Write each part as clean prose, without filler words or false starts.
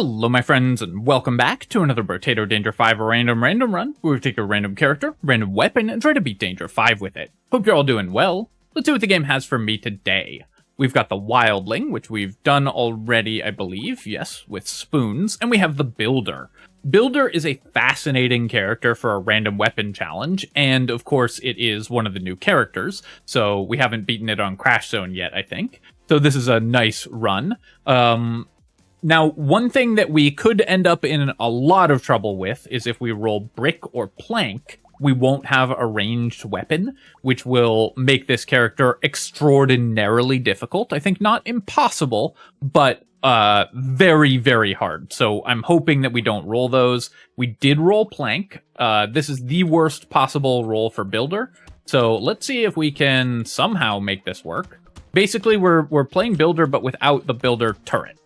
Hello my friends, and welcome back to another Brotato Danger 5 random run, where we take a random character, random weapon, and try to beat Danger 5 with it. Hope you're all doing well. Let's see what the game has for me today. We've got the Wildling, which we've done already, I believe, yes, with spoons, and we have the Builder. Builder is a fascinating character for a random weapon challenge, and of course it is one of the new characters, so we haven't beaten it on Crash Zone yet, I think. So this is a nice run. Now, one thing that we could end up in a lot of trouble with is if we roll brick or plank, we won't have a ranged weapon, which will make this character extraordinarily difficult. I think not impossible, but very, very hard. So I'm hoping that we don't roll those. We did roll plank. This is the worst possible roll for Builder. So let's see if we can somehow make this work. Basically, we're playing Builder, but without the Builder turret.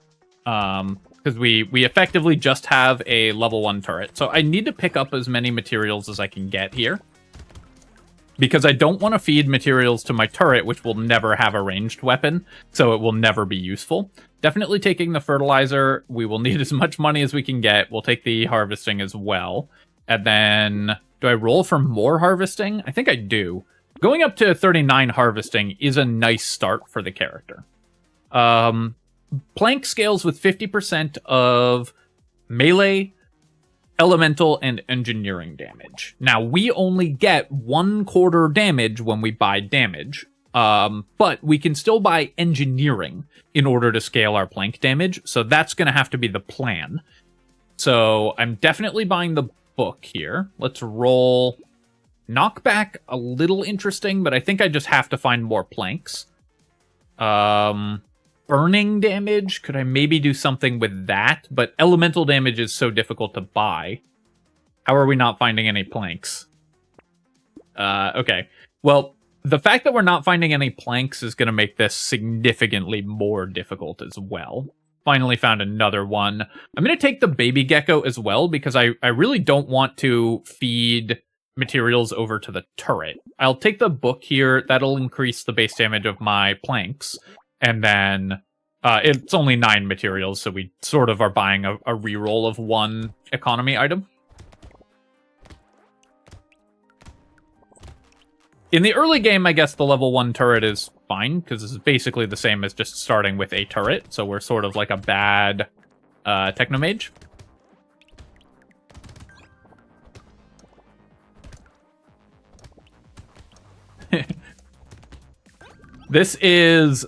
Because we effectively just have a level 1 turret. So I need to pick up as many materials as I can get here, because I don't want to feed materials to my turret, which will never have a ranged weapon, so it will never be useful. Definitely taking the fertilizer. We will need as much money as we can get. We'll take the harvesting as well. And then, do I roll for more harvesting? I think I do. Going up to 39 harvesting is a nice start for the character. Plank scales with 50% of melee, elemental, and engineering damage. Now, we only get 1/4 damage when we buy damage, but we can still buy engineering in order to scale our plank damage, so that's going to have to be the plan. So I'm definitely buying the book here. Let's roll. Knockback, a little interesting, but I think I just have to find more planks. Burning damage, could I maybe do something with that? But elemental damage is so difficult to buy. How are we not finding any planks? Okay. Well, the fact that we're not finding any planks is going to make this significantly more difficult as well. Finally found another one. I'm going to take the baby gecko as well, because I really don't want to feed materials over to the turret. I'll take the book here. That'll increase the base damage of my planks. And then it's only 9 materials, so we sort of are buying a reroll of 1 economy item. In the early game, I guess the level 1 turret is fine, because this is basically the same as just starting with a turret, so we're sort of like a bad Technomage. This is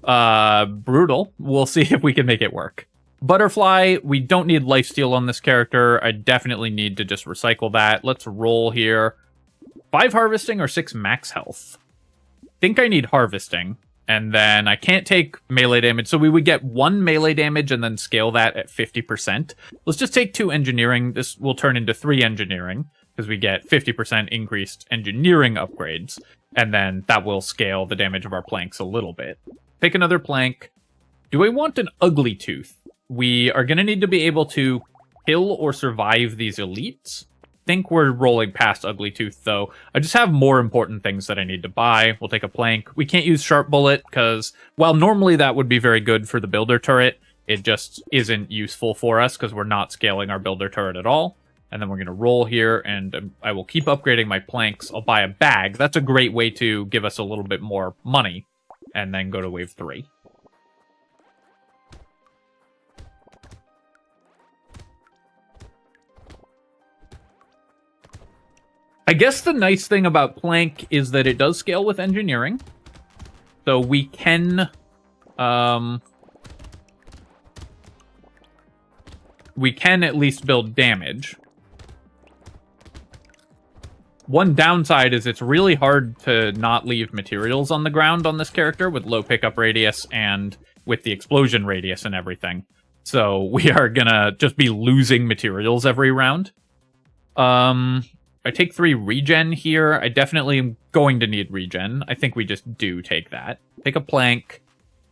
brutal. We'll see if we can make it work. Butterfly, we don't need lifesteal on this character. I definitely need to just recycle that. Let's roll here. 5 harvesting or 6 max health? I think I need harvesting. And then I can't take melee damage. So we would get 1 melee damage and then scale that at 50%. Let's just take 2 engineering. This will turn into 3 engineering, because we get 50% increased engineering upgrades. And then that will scale the damage of our planks a little bit. Pick another plank. Do I want an ugly tooth? We are going to need to be able to kill or survive these elites. I think we're rolling past ugly tooth, though. I just have more important things that I need to buy. We'll take a plank. We can't use sharp bullet, because while normally that would be very good for the builder turret, it just isn't useful for us, because we're not scaling our builder turret at all. And then we're going to roll here, and I will keep upgrading my planks. I'll buy a bag. That's a great way to give us a little bit more money. And then go to wave 3. I guess the nice thing about plank is that it does scale with engineering. So we can... we can at least build damage. One downside is it's really hard to not leave materials on the ground on this character with low pickup radius and with the explosion radius and everything. So we are gonna just be losing materials every round. I take 3 regen here. I definitely am going to need regen. I think we just do take that. Take a plank.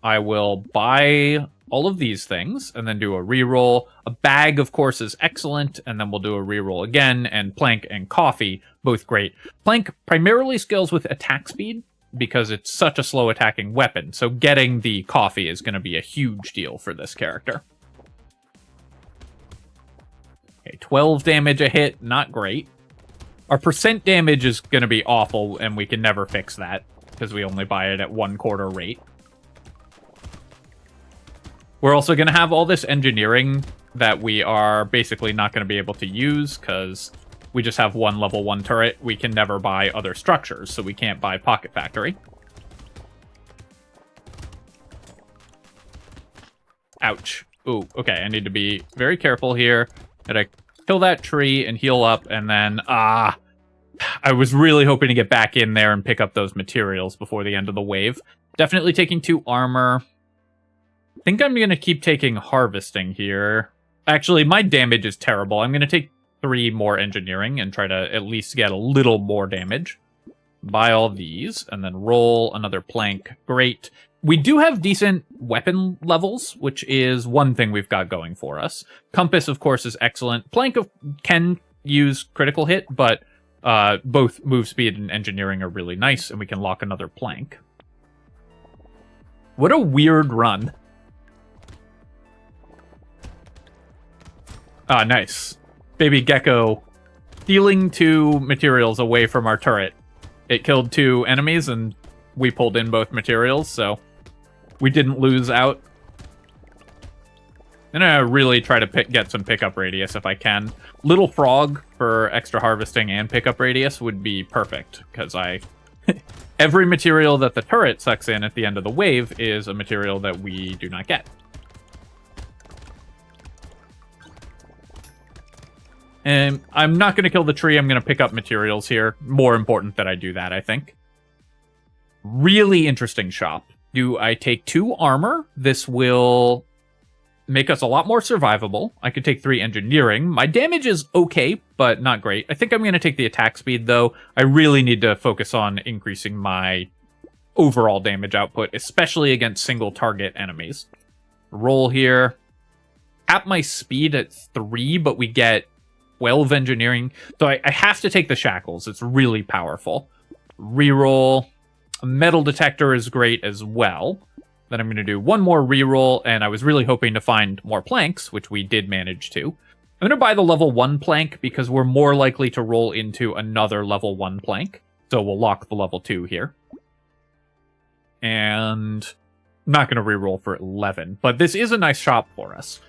I will buy all of these things and then do a reroll. A bag, of course, is excellent, and then we'll do a reroll again, and plank and coffee, both great. Plank primarily scales with attack speed, because it's such a slow attacking weapon, so getting the coffee is going to be a huge deal for this character. 12 damage a hit, not great. Our percent damage is going to be awful, and we can never fix that, because we only buy it at 1/4 rate. We're also going to have all this engineering that we are basically not going to be able to use, because we just have one level 1 turret. We can never buy other structures, so we can't buy Pocket Factory. Ouch. Ooh, okay, I need to be very careful here. Gotta kill that tree and heal up, and then, I was really hoping to get back in there and pick up those materials before the end of the wave. Definitely taking 2 armor. I think I'm gonna keep taking harvesting here. Actually, my damage is terrible. I'm gonna take 3 more engineering and try to at least get a little more damage. Buy all these, and then roll another plank. Great. We do have decent weapon levels, which is one thing we've got going for us. Compass, of course, is excellent. Plank can use critical hit, but both move speed and engineering are really nice, and we can lock another plank. What a weird run. Ah, nice. Baby Gecko stealing 2 materials away from our turret. It killed 2 enemies, and we pulled in both materials, so we didn't lose out. I'm gonna really try to get some pickup radius if I can. Little Frog for extra harvesting and pickup radius would be perfect, because every material that the turret sucks in at the end of the wave is a material that we do not get. And I'm not going to kill the tree. I'm going to pick up materials here. More important that I do that, I think. Really interesting shop. Do I take 2 armor? This will make us a lot more survivable. I could take 3 engineering. My damage is okay, but not great. I think I'm going to take the attack speed, though. I really need to focus on increasing my overall damage output, especially against single target enemies. Roll here. Cap my speed at 3, but we get 12 engineering. So I have to take the shackles. It's really powerful. Reroll. A metal detector is great as well. Then I'm going to do 1 more reroll, and I was really hoping to find more planks, which we did manage to. I'm going to buy the level 1 plank because we're more likely to roll into another level 1 plank. So we'll lock the level 2 here. And I'm not going to reroll for 11, but this is a nice shop for us.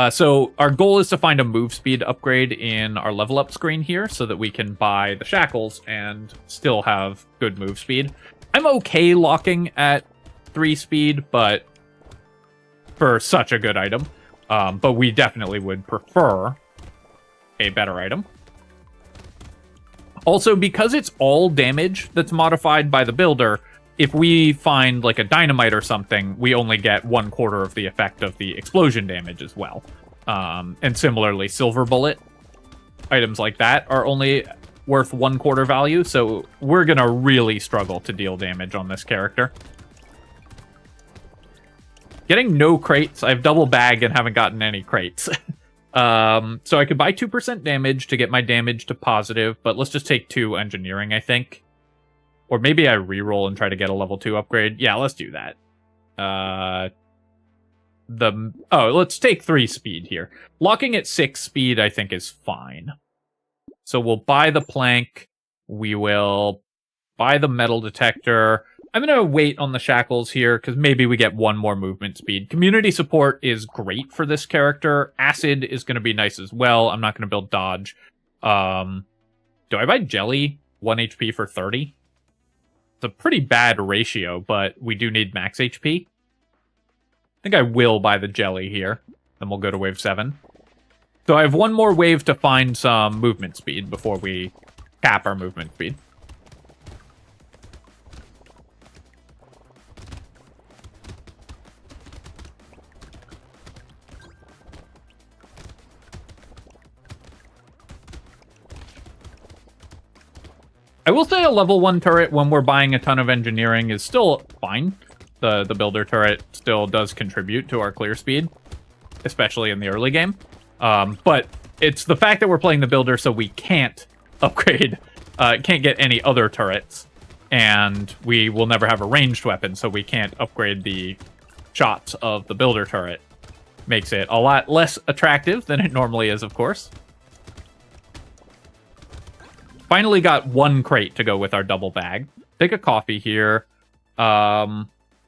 So our goal is to find a move speed upgrade in our level up screen here so that we can buy the shackles and still have good move speed. I'm okay locking at 3 speed, but for such a good item. But we definitely would prefer a better item. Also, because it's all damage that's modified by the builder, if we find like a dynamite or something, we only get 1/4 of the effect of the explosion damage as well. And similarly, silver bullet items like that are only worth 1/4 value, so we're gonna really struggle to deal damage on this character. Getting no crates. I've double bagged and haven't gotten any crates. So I could buy 2% damage to get my damage to positive, but let's just take 2 engineering, I think. Or maybe I reroll and try to get a level 2 upgrade. Yeah, let's do that. Let's take 3 speed here. Locking at 6 speed, I think, is fine. So we'll buy the plank. We will buy the metal detector. I'm going to wait on the shackles here, because maybe we get 1 more movement speed. Community support is great for this character. Acid is going to be nice as well. I'm not going to build dodge. Do I buy jelly? 1 HP for 30? It's a pretty bad ratio, but we do need max HP. I think I will buy the jelly here. Then we'll go to wave 7. So I have 1 more wave to find some movement speed before we cap our movement speed. I will say a level 1 turret when we're buying a ton of engineering is still fine. The builder turret still does contribute to our clear speed, especially in the early game. But it's the fact that we're playing the builder so we can't upgrade, can't get any other turrets, and we will never have a ranged weapon, so we can't upgrade the shots of the builder turret. Makes it a lot less attractive than it normally is, of course. Finally got one crate to go with our double bag. Take a coffee here.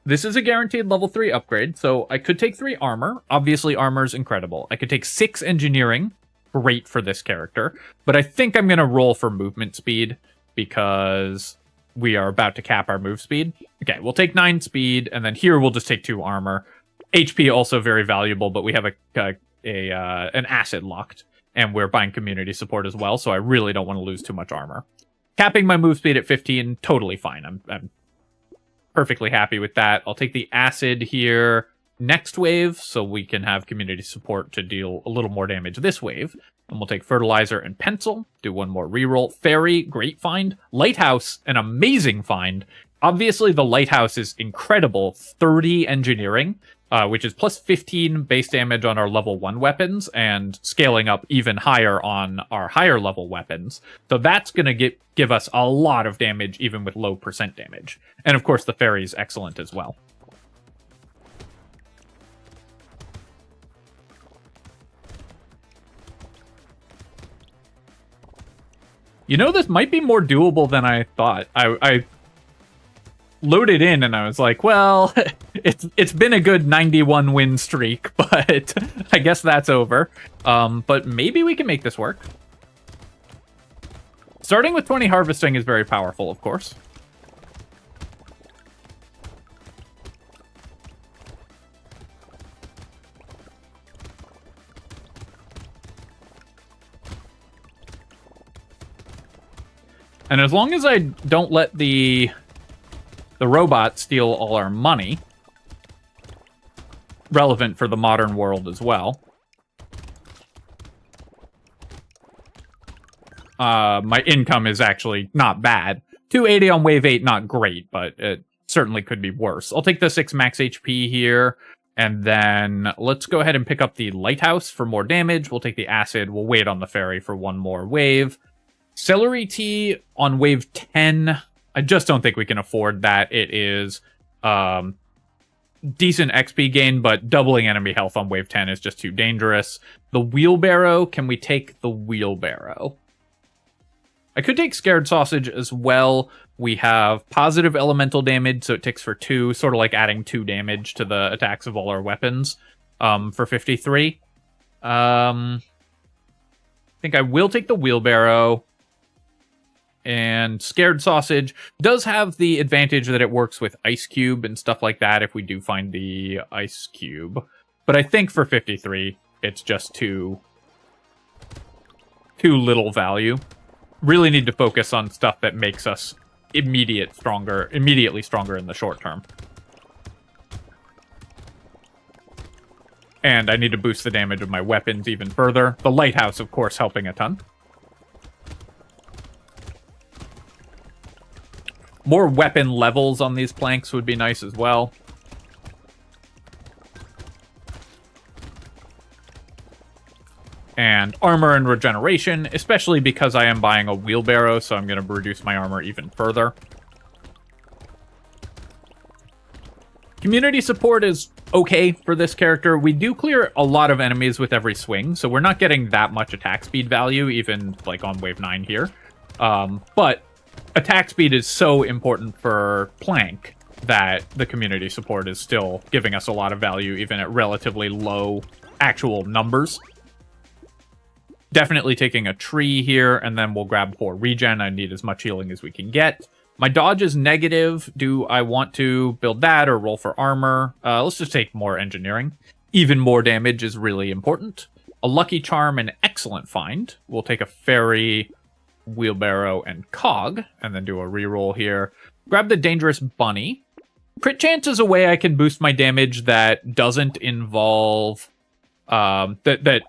This is a guaranteed level 3 upgrade, so I could take 3 armor. Obviously, armor's incredible. I could take 6 engineering. Great for this character. But I think I'm going to roll for movement speed because we are about to cap our move speed. Okay, we'll take 9 speed, and then here we'll just take 2 armor. HP also very valuable, but we have an acid locked, and we're buying community support as well, so I really don't want to lose too much armor. Capping my move speed at 15, totally fine. I'm perfectly happy with that. I'll take the acid here next wave, so we can have community support to deal a little more damage this wave. And we'll take fertilizer and pencil, do one more reroll. Fairy, great find. Lighthouse, an amazing find. Obviously, the lighthouse is incredible. 30 engineering, which is plus 15 base damage on our level 1 weapons, and scaling up even higher on our higher level weapons. So that's going to give us a lot of damage, even with low percent damage. And of course, the fairy is excellent as well. You know, this might be more doable than I thought. I loaded in and I was like, well, it's been a good 91 win streak, but I guess that's over. But maybe we can make this work. Starting with 20 harvesting is very powerful, of course. And as long as I don't let the robot steal all our money, relevant for the modern world as well. My income is actually not bad. 280 on wave 8, not great, but it certainly could be worse. I'll take the 6 max HP here, and then let's go ahead and pick up the lighthouse for more damage. We'll take the acid. We'll wait on the fairy for one more wave. Celery tea on wave 10. I just don't think we can afford that. It is decent XP gain, but doubling enemy health on wave 10 is just too dangerous. The wheelbarrow, can we take the wheelbarrow? I could take Scared Sausage as well. We have positive elemental damage, so it ticks for 2, sort of like adding 2 damage to the attacks of all our weapons for 53. I think I will take the wheelbarrow. And Scared Sausage does have the advantage that it works with Ice Cube and stuff like that if we do find the Ice Cube. But I think for 53, it's just too little value. Really need to focus on stuff that makes us immediately stronger in the short term. And I need to boost the damage of my weapons even further. The Lighthouse, of course, helping a ton. More weapon levels on these planks would be nice as well. And armor and regeneration, especially because I am buying a wheelbarrow, so I'm going to reduce my armor even further. Community support is okay for this character. We do clear a lot of enemies with every swing, so we're not getting that much attack speed value, even like on wave 9 here. But attack speed is so important for Plank that the community support is still giving us a lot of value, even at relatively low actual numbers. Definitely taking a tree here, and then we'll grab 4 regen. I need as much healing as we can get. My dodge is negative. Do I want to build that or roll for armor? Let's just take more engineering. Even more damage is really important. A lucky charm, an excellent find. We'll take a fairy, wheelbarrow, and cog, and then do a reroll here. Grab the dangerous bunny. Crit chance is a way I can boost my damage that doesn't involve that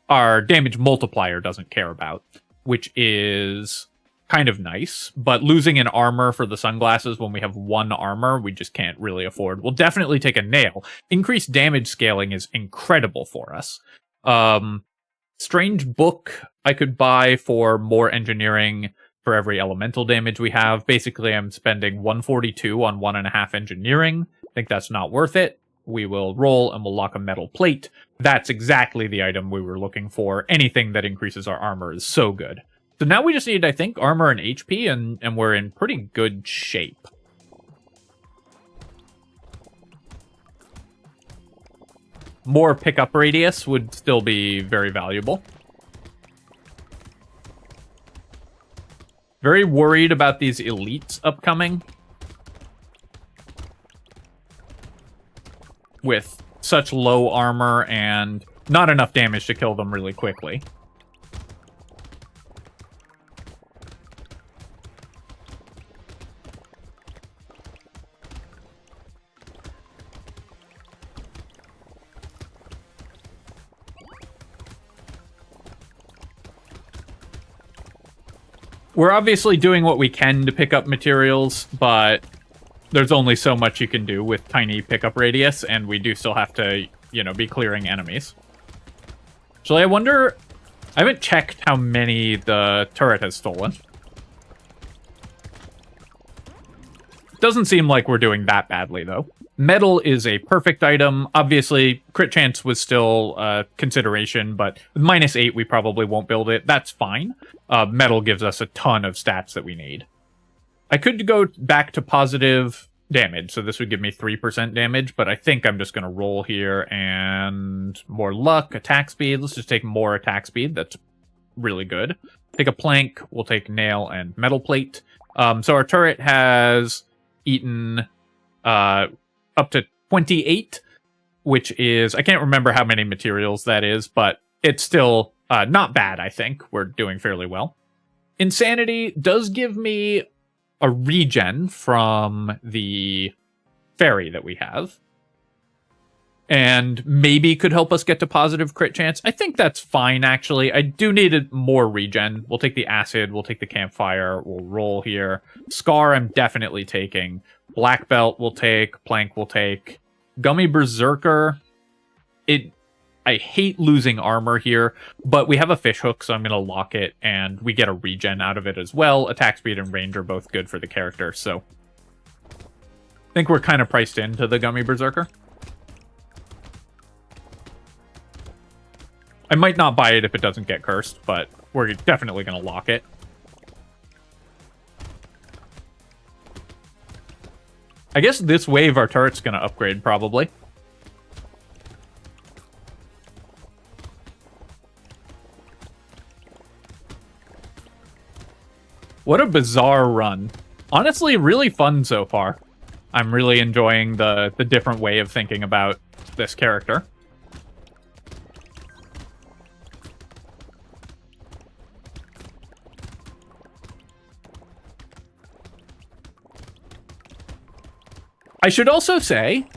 our damage multiplier doesn't care about, which is kind of nice. But losing an armor for the sunglasses when we have 1 armor, we just can't really afford. We'll definitely take a nail. Increased damage scaling is incredible for us. Strange book I could buy for more engineering for every elemental damage we have. Basically, I'm spending 142 on 1.5 engineering. I think that's not worth it. We will roll and we'll lock a metal plate. That's exactly the item we were looking for. Anything that increases our armor is so good. So now we just need, I think, armor and HP, and we're in pretty good shape. More pickup radius would still be very valuable. Very worried about these elites upcoming. With such low armor and not enough damage to kill them really quickly. We're obviously doing what we can to pick up materials, but there's only so much you can do with tiny pickup radius, and we do still have to, you know, be clearing enemies. So I wonder... I haven't checked how many the turret has stolen. Doesn't seem like we're doing that badly, though. Metal is a perfect item. Obviously, crit chance was still a consideration, but with -8, we probably won't build it. That's fine. Metal gives us a ton of stats that we need. I could go back to positive damage, so this would give me 3% damage, but I think I'm just going to roll here, and more luck, attack speed. Let's just take more attack speed. That's really good. Take a plank. We'll take nail and metal plate. So our turret has eaten... up to 28, which is... I can't remember how many materials that is, but it's still not bad, I think. We're doing fairly well. Insanity does give me a regen from the fairy that we have. And maybe could help us get to positive crit chance. I think that's fine, actually. I do need more regen. We'll take the acid, we'll take the campfire, we'll roll here. Scar I'm definitely taking. Black belt we'll take, plank we'll take. Gummy berserker. I hate losing armor here, but we have a fish hook, so I'm going to lock it, and we get a regen out of it as well. Attack speed and range are both good for the character, so... I think we're kind of priced into the gummy berserker. I might not buy it if it doesn't get cursed, but we're definitely going to lock it. I guess this wave our turret's going to upgrade, probably. What a bizarre run. Honestly, really fun so far. I'm really enjoying the different way of thinking about this character. I should also say,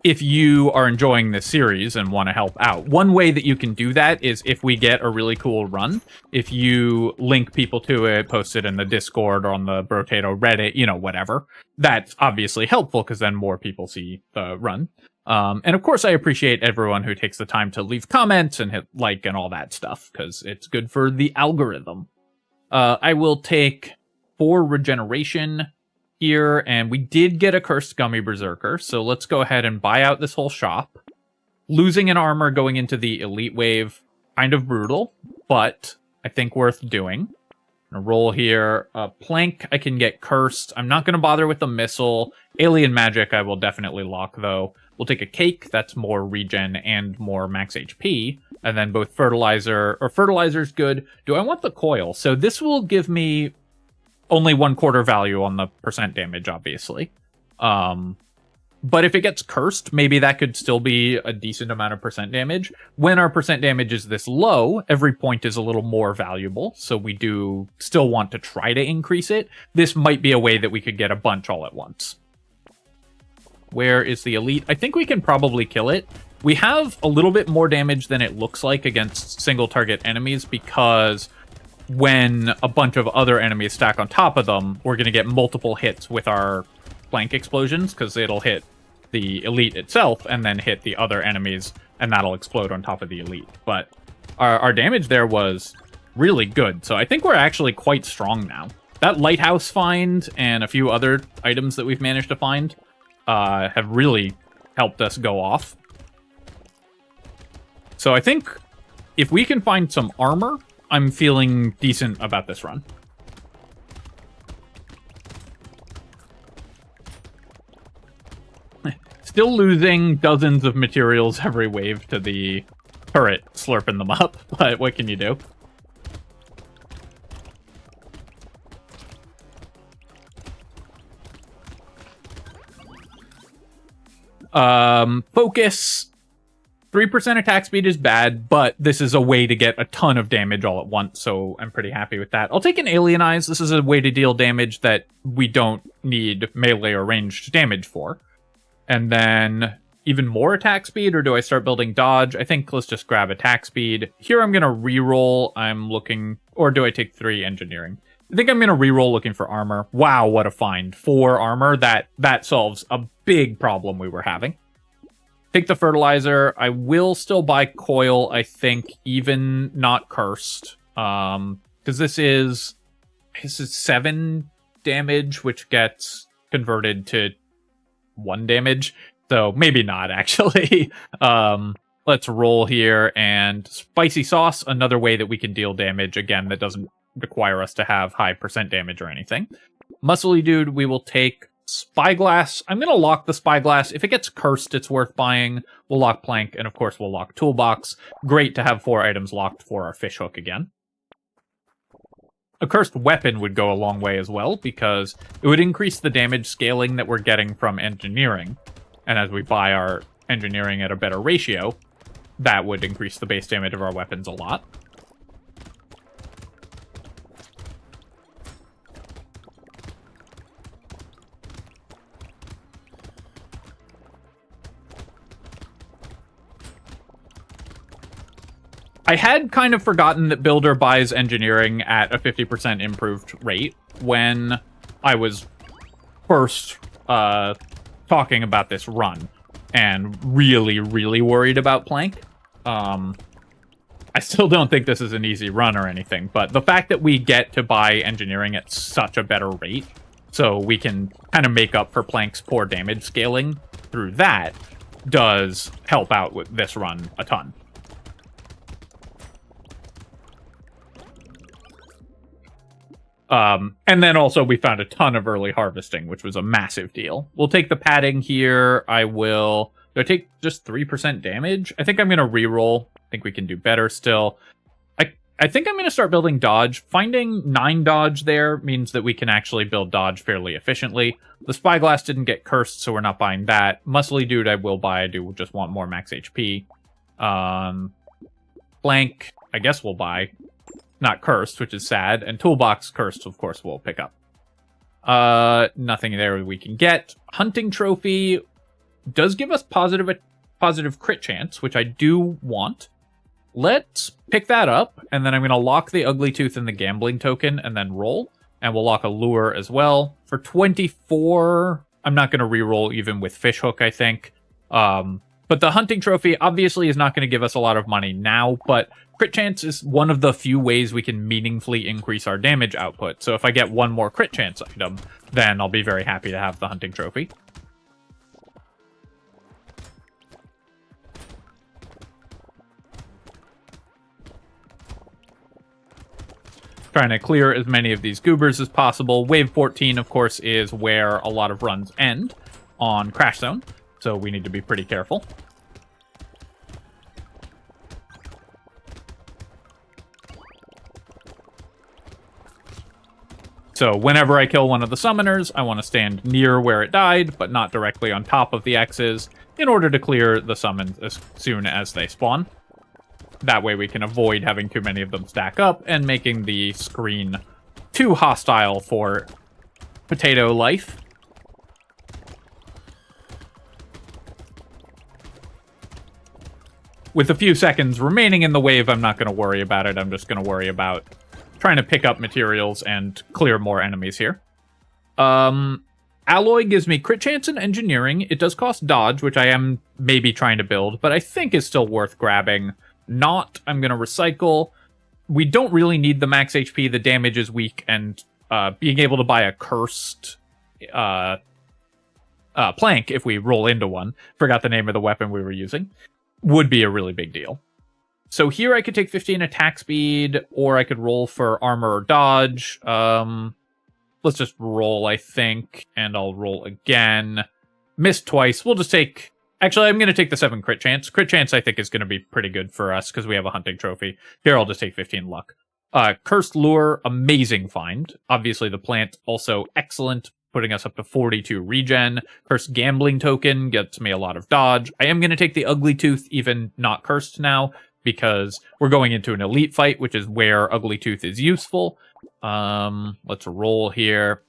if you are enjoying this series and want to help out, one way that you can do that is if we get a really cool run, if you link people to it, post it in the Discord or on the Brotato Reddit, you know, whatever. That's obviously helpful because then more people see the run. And of course, I appreciate everyone who takes the time to leave comments and hit like and all that stuff because it's good for the algorithm. I will take 4 regeneration here, and we did get a cursed gummy berserker, so let's go ahead and buy out this whole shop. Losing an armor going into the elite wave, kind of brutal, but I think worth doing. I'm gonna roll here. Plank, I can get cursed. I'm not gonna bother with the missile. Alien magic, I will definitely lock, though. We'll take a cake, that's more regen and more max HP, and then both fertilizer's good. Do I want the coil? So this will give me only 1/4 value on the percent damage, obviously. But if it gets cursed, maybe that could still be a decent amount of percent damage. When our percent damage is this low, every point is a little more valuable, so we do still want to try to increase it. This might be a way that we could get a bunch all at once. Where is the elite? I think we can probably kill it. We have a little bit more damage than it looks like against single target enemies because when a bunch of other enemies stack on top of them, we're going to get multiple hits with our flank explosions, because it'll hit the elite itself and then hit the other enemies, and that'll explode on top of the elite. But our damage there was really good, so I think we're actually quite strong now. That lighthouse find and a few other items that we've managed to find have really helped us go off. So I think if we can find some armor I'm feeling decent about this run. Still losing dozens of materials every wave to the turret slurping them up, but what can you do? Focus. 3% attack speed is bad, but this is a way to get a ton of damage all at once, so I'm pretty happy with that. I'll take an Alienize. This is a way to deal damage that we don't need melee or ranged damage for. And then even more attack speed, or do I start building dodge? I think let's just grab attack speed. Here I'm going to reroll. I'm looking... Or do I take 3 engineering? I think I'm going to reroll looking for armor. Wow, what a find. 4 armor. That solves a big problem we were having. Take the fertilizer. I will still buy coil, I think, even not cursed. Because this is 7 damage, which gets converted to 1 damage. So maybe not, actually. Let's roll here. And spicy sauce, another way that we can deal damage. Again, that doesn't require us to have high % damage or anything. Muscly dude, we will take Spyglass. I'm going to lock the Spyglass. If it gets cursed, it's worth buying. We'll lock Plank, and of course we'll lock Toolbox. Great to have 4 items locked for our fish hook again. A cursed weapon would go a long way as well, because it would increase the damage scaling that we're getting from engineering. And as we buy our engineering at a better ratio, that would increase the base damage of our weapons a lot. I had kind of forgotten that Builder buys engineering at a 50% improved rate when I was first talking about this run, and really, really worried about Plank. I still don't think this is an easy run or anything, but the fact that we get to buy engineering at such a better rate, so we can kind of make up for Plank's poor damage scaling through that, does help out with this run a ton. And then also we found a ton of early harvesting, which was a massive deal. We'll take the padding here. Do I take just 3% damage? I think I'm going to reroll. I think we can do better still. I think I'm going to start building dodge. Finding 9 dodge there means that we can actually build dodge fairly efficiently. The Spyglass didn't get cursed, so we're not buying that. Muscly dude I will buy. I do just want more max HP. Blank, I guess we'll buy. Not cursed, which is sad. And toolbox cursed, of course, we'll pick up. Nothing there we can get. Hunting trophy does give us positive crit chance, which I do want. Let's pick that up, and then I'm going to lock the ugly tooth and the gambling token, and then roll. And we'll lock a lure as well. For 24, I'm not going to reroll even with fishhook, I think. But the hunting trophy obviously is not going to give us a lot of money now, but crit chance is one of the few ways we can meaningfully increase our damage output. So if I get one more crit chance item, then I'll be very happy to have the hunting trophy. Trying to clear as many of these goobers as possible. Wave 14, of course, is where a lot of runs end on Crash Zone, so we need to be pretty careful. So whenever I kill one of the summoners, I want to stand near where it died, but not directly on top of the X's, in order to clear the summons as soon as they spawn. That way we can avoid having too many of them stack up and making the screen too hostile for potato life. With a few seconds remaining in the wave, I'm not going to worry about it. I'm just going to worry about trying to pick up materials and clear more enemies here. Alloy gives me crit chance and engineering. It does cost dodge, which I am maybe trying to build, but I think is still worth grabbing. Not, I'm going to recycle. We don't really need the max HP. The damage is weak, and being able to buy a cursed plank, if we roll into one, forgot the name of the weapon we were using, would be a really big deal. So here I could take 15 attack speed, or I could roll for armor or dodge. Let's just roll, I think, and I'll roll again. Missed twice. We'll just take... Actually, I'm going to take the 7 crit chance. Crit chance, I think, is going to be pretty good for us because we have a hunting trophy. Here, I'll just take 15 luck. Cursed Lure, amazing find. Obviously, the plant, also excellent, putting us up to 42 regen. Cursed Gambling Token gets me a lot of dodge. I am going to take the Ugly Tooth, even not cursed now, because we're going into an elite fight, which is where Ugly Tooth is useful. Let's roll here.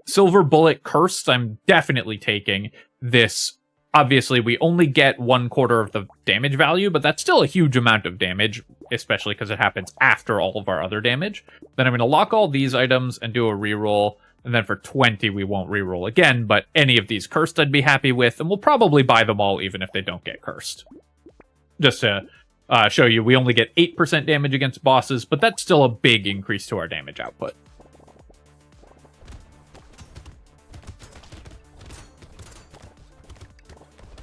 Silver Bullet Cursed, I'm definitely taking this. Obviously, we only get 1/4 of the damage value, but that's still a huge amount of damage, especially because it happens after all of our other damage. Then I'm going to lock all these items and do a reroll, and then for 20, we won't reroll again, but any of these cursed I'd be happy with, and we'll probably buy them all even if they don't get cursed. Just to show you, we only get 8% damage against bosses, but that's still a big increase to our damage output.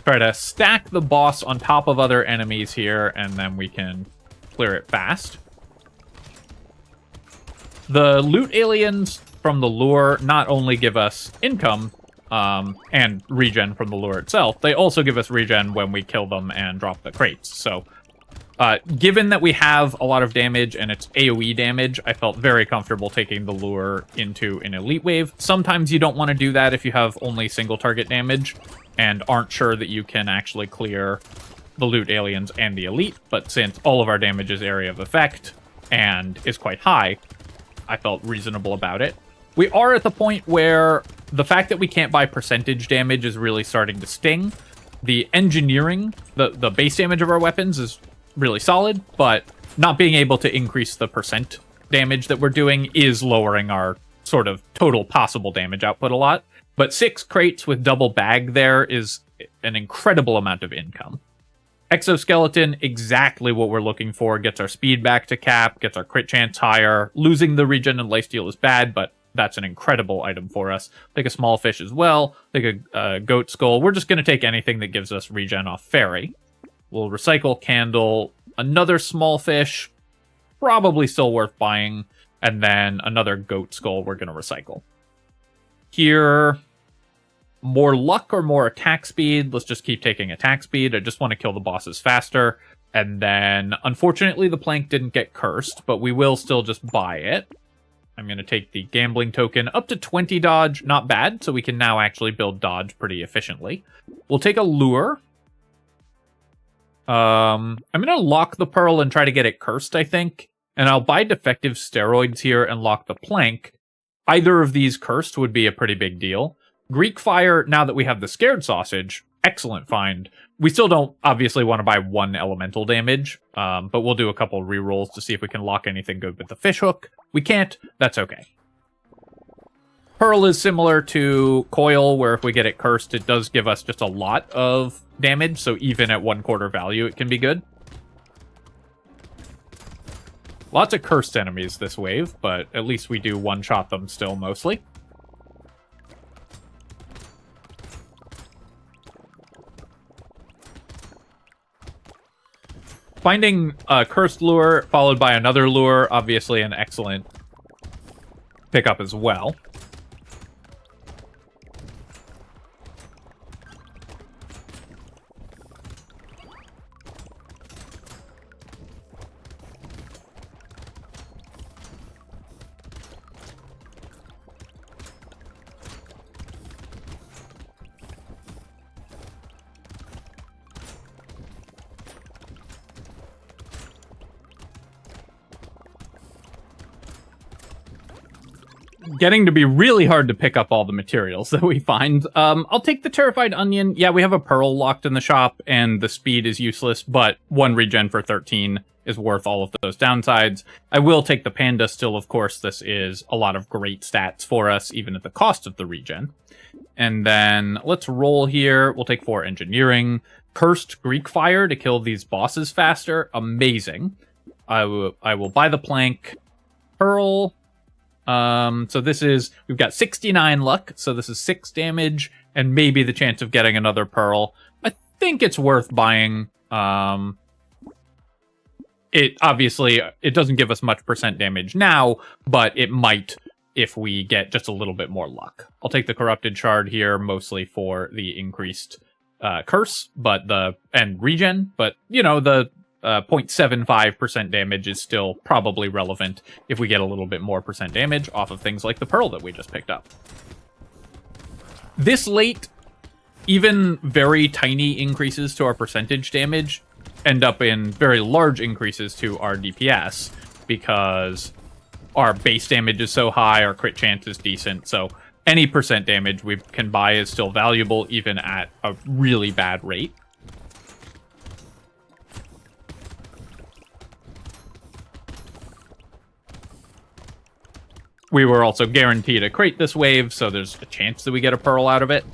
Try to stack the boss on top of other enemies here, and then we can clear it fast. The loot aliens from the lure not only give us income and regen from the lure itself, they also give us regen when we kill them and drop the crates. So given that we have a lot of damage and it's AoE damage, I felt very comfortable taking the lure into an elite wave. Sometimes you don't want to do that if you have only single target damage and aren't sure that you can actually clear the loot aliens and the elite, but since all of our damage is area of effect and is quite high, I felt reasonable about it. We are at the point where the fact that we can't buy percentage damage is really starting to sting. The engineering, the base damage of our weapons is really solid, but not being able to increase the percent damage that we're doing is lowering our sort of total possible damage output a lot. But 6 crates with double bag there is an incredible amount of income. Exoskeleton, exactly what we're looking for. Gets our speed back to cap, gets our crit chance higher. Losing the regen and lifesteal is bad, but that's an incredible item for us. Take a small fish as well. Take a goat skull. We're just going to take anything that gives us regen off fairy. We'll recycle candle. Another small fish, probably still worth buying. And then another goat skull we're going to recycle. Here, more luck or more attack speed? Let's just keep taking attack speed. I just want to kill the bosses faster. And then, unfortunately, the plank didn't get cursed, but we will still just buy it. I'm going to take the gambling token up to 20 dodge. Not bad, so we can now actually build dodge pretty efficiently. We'll take a lure. I'm going to lock the pearl and try to get it cursed, I think. And I'll buy defective steroids here and lock the plank. Either of these cursed would be a pretty big deal. Greek Fire, now that we have the Scared Sausage, excellent find. We still don't obviously want to buy 1 elemental damage, but we'll do a couple rerolls to see if we can lock anything good with the fishhook. We can't, that's okay. Pearl is similar to Coil, where if we get it cursed, it does give us just a lot of damage, so even at 1/4 value, it can be good. Lots of cursed enemies this wave, but at least we do one-shot them still, mostly. Finding a cursed lure followed by another lure, obviously an excellent pickup as well. Getting to be really hard to pick up all the materials that we find. I'll take the Terrified Onion. Yeah, we have a pearl locked in the shop, and the speed is useless, but 1 regen for 13 is worth all of those downsides. I will take the Panda still, of course. This is a lot of great stats for us, even at the cost of the regen. And then let's roll here. We'll take 4 Engineering. Cursed Greek Fire to kill these bosses faster. Amazing. I will buy the plank. Pearl. So this is, we've got 69 luck, so this is 6 damage, and maybe the chance of getting another pearl. I think it's worth buying, it obviously, it doesn't give us much percent damage now, but it might if we get just a little bit more luck. I'll take the Corrupted Shard here, mostly for the increased curse, and regen, but, you know, the 0.75% damage is still probably relevant if we get a little bit more percent damage off of things like the Pearl that we just picked up. This late, even very tiny increases to our percentage damage end up in very large increases to our DPS, because our base damage is so high, our crit chance is decent, so any percent damage we can buy is still valuable, even at a really bad rate. We were also guaranteed a crate this wave, so there's a chance that we get a Pearl out of it.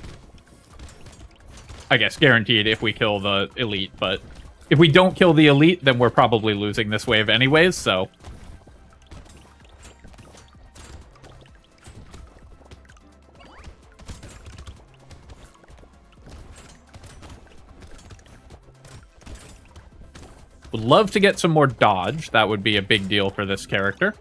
I guess guaranteed if we kill the Elite, but if we don't kill the Elite, then we're probably losing this wave anyways, so... Would love to get some more dodge. That would be a big deal for this character.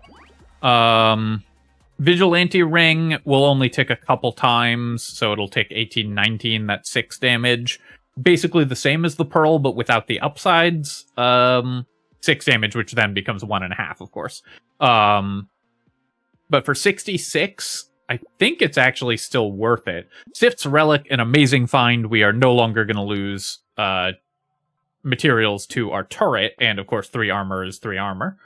Vigilante Ring will only tick a couple times, so it'll tick 18, 19, that's 6 damage. Basically the same as the Pearl, but without the upsides. 6 damage, which then becomes 1.5, of course. But for 66, I think it's actually still worth it. Sift's Relic, an amazing find. We are no longer going to lose materials to our turret, and of course 3 armor is 3 armor.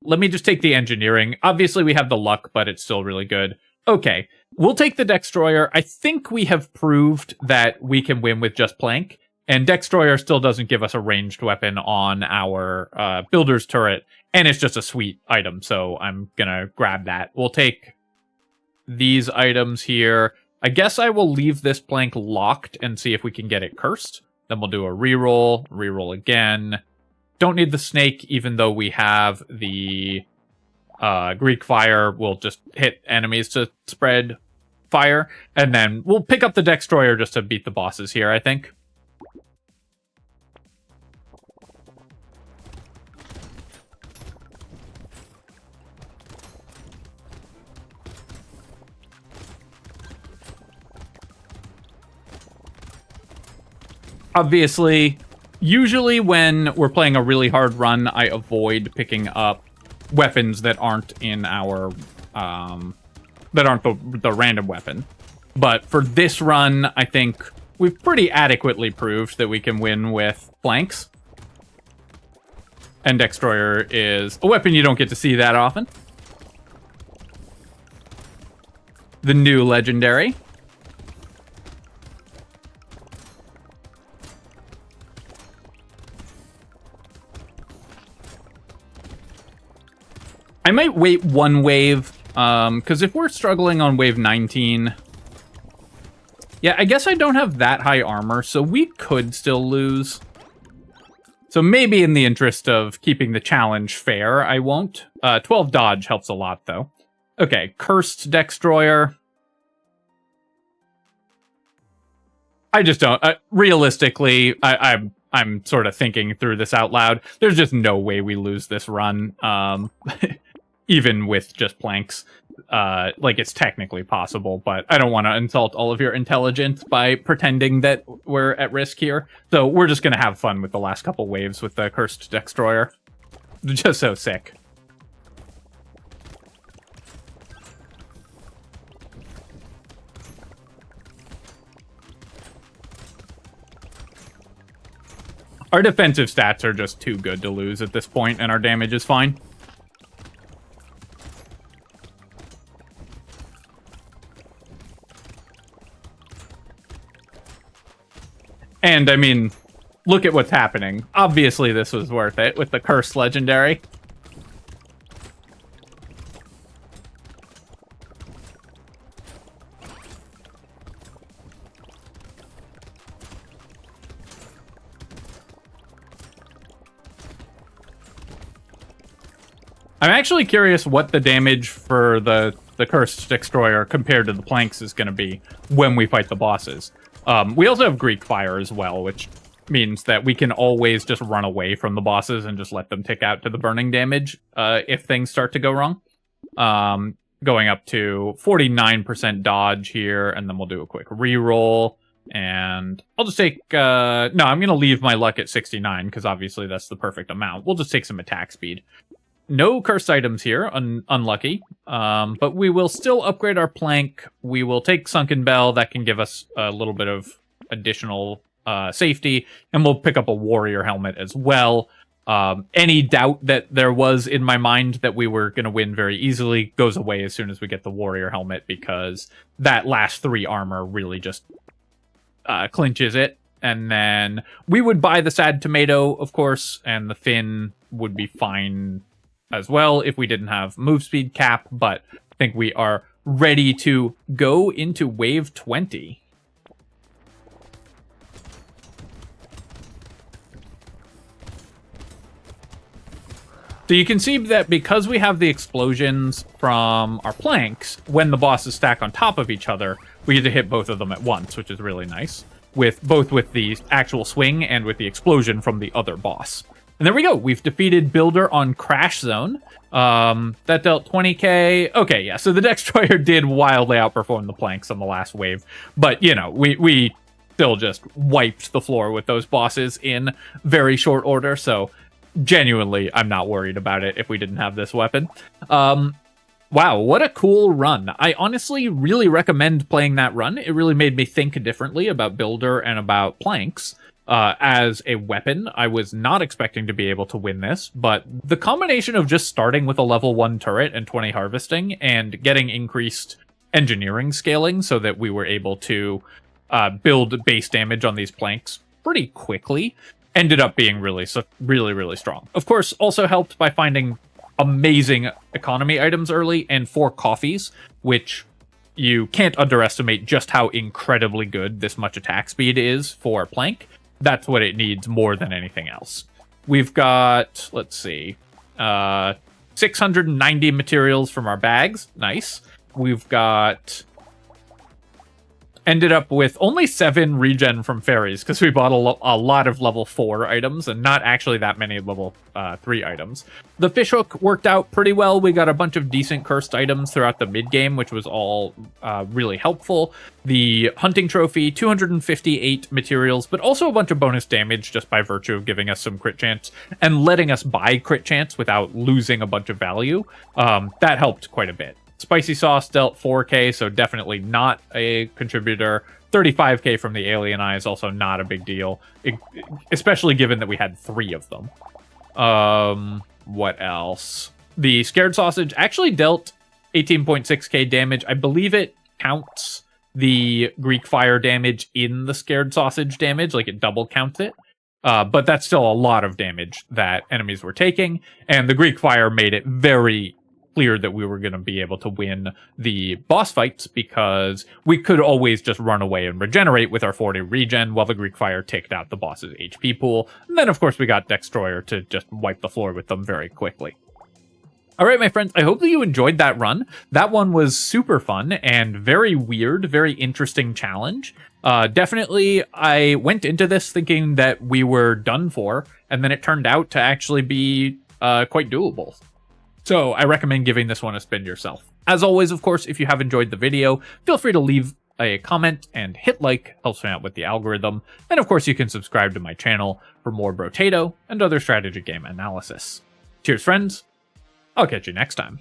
Let me just take the engineering. Obviously we have the luck, but it's still really good. Okay, we'll take the Destroyer. I think we have proved that we can win with just Plank, and Destroyer still doesn't give us a ranged weapon on our Builder's turret, and it's just a sweet item, so I'm gonna grab that. We'll take these items here. I guess I will leave this Plank locked and see if we can get it cursed. Then we'll do a reroll again. Don't need the snake, even though we have the Greek fire. We'll just hit enemies to spread fire. And then we'll pick up the Destroyer just to beat the bosses here, I think. Obviously, usually when we're playing a really hard run, I avoid picking up weapons that aren't in our, that aren't the random weapon. But for this run, I think we've pretty adequately proved that we can win with flanks. And Destroyer is a weapon you don't get to see that often. The new legendary. I might wait one wave, because if we're struggling on wave 19... Yeah, I guess I don't have that high armor, so we could still lose. So maybe in the interest of keeping the challenge fair, I won't. 12 dodge helps a lot, though. Okay, Cursed Destroyer. I just don't... realistically, I'm sort of thinking through this out loud. There's just no way we lose this run. Even with just planks. Like, it's technically possible, but I don't want to insult all of your intelligence by pretending that we're at risk here. So we're just going to have fun with the last couple waves with the Cursed Destroyer. Just so sick. Our defensive stats are just too good to lose at this point, and our damage is fine. And, I mean, look at what's happening. Obviously, this was worth it with the Cursed Legendary. I'm actually curious what the damage for the Cursed Destroyer compared to the planks is going to be when we fight the bosses. We also have Greek Fire as well, which means that we can always just run away from the bosses and just let them tick out to the burning damage if things start to go wrong. Going up to 49% dodge here, and then we'll do a quick reroll. And I'll just take... no, I'm going to leave my luck at 69, because obviously that's the perfect amount. We'll just take some attack speed. No cursed items here, unlucky. But we will still upgrade our plank. We will take Sunken Bell. That can give us a little bit of additional safety. And we'll pick up a warrior helmet as well. Any doubt that there was in my mind that we were going to win very easily goes away as soon as we get the warrior helmet, because that last 3 armor really just clinches it. And then we would buy the sad tomato, of course, and the fin would be fine as well if we didn't have move speed cap, but I think we are ready to go into wave 20. So you can see that because we have the explosions from our planks, when the bosses stack on top of each other, we get to hit both of them at once, which is really nice. Both with the actual swing and with the explosion from the other boss. And there we go. We've defeated Builder on Crash Zone. That dealt 20k. Okay, yeah, so the Destroyer did wildly outperform the planks on the last wave. But, you know, we still just wiped the floor with those bosses in very short order, so... Genuinely, I'm not worried about it if we didn't have this weapon. Wow, what a cool run. I honestly really recommend playing that run. It really made me think differently about Builder and about planks as a weapon. I was not expecting to be able to win this, but the combination of just starting with a level 1 turret and 20 harvesting and getting increased engineering scaling so that we were able to build base damage on these planks pretty quickly ended up being really strong. Of course, also helped by finding amazing economy items early and 4 coffees, which you can't underestimate just how incredibly good this much attack speed is for plank. That's what it needs more than anything else. We've got, let's see, 690 materials from our bags. Nice. We've got... Ended up with only 7 regen from fairies, because we bought a lot of level 4 items, and not actually that many level 3 items. The fishhook worked out pretty well. We got a bunch of decent cursed items throughout the mid-game, which was all really helpful. The hunting trophy, 258 materials, but also a bunch of bonus damage just by virtue of giving us some crit chance, and letting us buy crit chance without losing a bunch of value. That helped quite a bit. Spicy Sauce dealt 4k, so definitely not a contributor. 35k from the Alien Eye is also not a big deal, especially given that we had 3 of them. What else? The Scared Sausage actually dealt 18.6k damage. I believe it counts the Greek Fire damage in the Scared Sausage damage, like it double counts it. But that's still a lot of damage that enemies were taking, and the Greek Fire made it very clear that we were going to be able to win the boss fights, because we could always just run away and regenerate with our 40 regen while the Greek Fire ticked out the boss's HP pool. And then, of course, we got Destroyer to just wipe the floor with them very quickly. All right, my friends, I hope that you enjoyed that run. That one was super fun and very weird, very interesting challenge. Definitely, I went into this thinking that we were done for, and then it turned out to actually be quite doable. So I recommend giving this one a spin yourself. As always, of course, if you have enjoyed the video, feel free to leave a comment and hit like, helps me out with the algorithm. And of course, you can subscribe to my channel for more Brotato and other strategy game analysis. Cheers, friends. I'll catch you next time.